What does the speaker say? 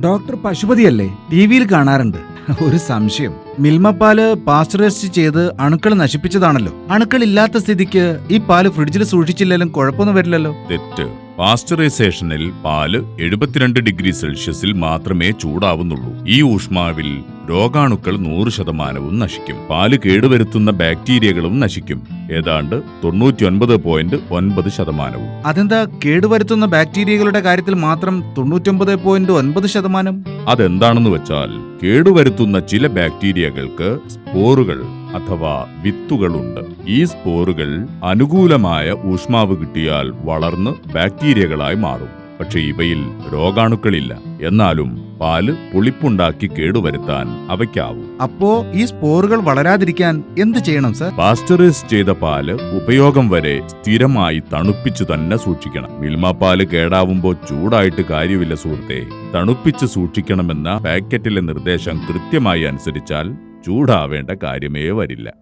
Doctor പശുപതിയല്ലേ? ടിവിയിൽ കാണാറുണ്ട്. ഒരു സംശയം. മിൽമ പാല് പാസ്ചറൈസ് ചെയ്ത് അണുക്കൾ നശിപ്പിച്ചതാണല്ലോ. അണുക്കളില്ലാത്ത സ്ഥിതിക്ക് ഈ പാല് ഫ്രിഡ്ജിൽ സൂക്ഷിച്ചില്ലെങ്കിലും കുഴപ്പമൊന്നും വരില്ലല്ലോ. തെറ്റ്. പാസ്ചറൈസേഷനിൽ പാല് 72 ഡിഗ്രി സെൽഷ്യസിൽ മാത്രമേ ചൂടാവുന്നുള്ളൂ. ഈ ഊഷ്മാവിൽ രോഗാണുക്കൾ 100% നശിക്കും. പാല് കേടുവരുത്തുന്ന ബാക്ടീരിയകളും നശിക്കും. ഏതാണ്ട് 99.9%. അതെന്താ കേടുവരുത്തുന്ന ബാക്ടീരിയകളുടെ കാര്യത്തിൽ മാത്രം 99.9%? അതെന്താണെന്ന് വെച്ചാൽ കേടുവരുത്തുന്ന ചില ബാക്ടീരിയകൾക്ക് സ്പോറുകൾ അഥവാ വിത്തുകളുണ്ട്. ഈ സ്പോറുകൾ അനുകൂലമായ ഊഷ്മാവ് കിട്ടിയാൽ വളർന്ന് ബാക്ടീരിയകളായി മാറും. പക്ഷെ ഇവയിൽ രോഗാണുക്കളില്ല. എന്നാലും പാല് പുളിപ്പുണ്ടാക്കി കേടുവരുത്താൻ അവയ്ക്കാവും. അപ്പോ ഈ സ്പോറുകൾ വളരാതിരിക്കാൻ എന്ത് ചെയ്യണം സർ? പാസ്ചറൈസ് ചെയ്ത പാല് ഉപയോഗം വരെ സ്ഥിരമായി തണുപ്പിച്ചു തന്നെ സൂക്ഷിക്കണം. മിൽമ പാല് കേടാവുമ്പോൾ ചൂടായിട്ട് കാര്യമില്ല സുഹൃത്തെ. തണുപ്പിച്ച് സൂക്ഷിക്കണമെന്ന പാക്കറ്റിലെ നിർദ്ദേശം കൃത്യമായി അനുസരിച്ചാൽ ചൂടാവേണ്ട കാര്യമേ വരില്ല.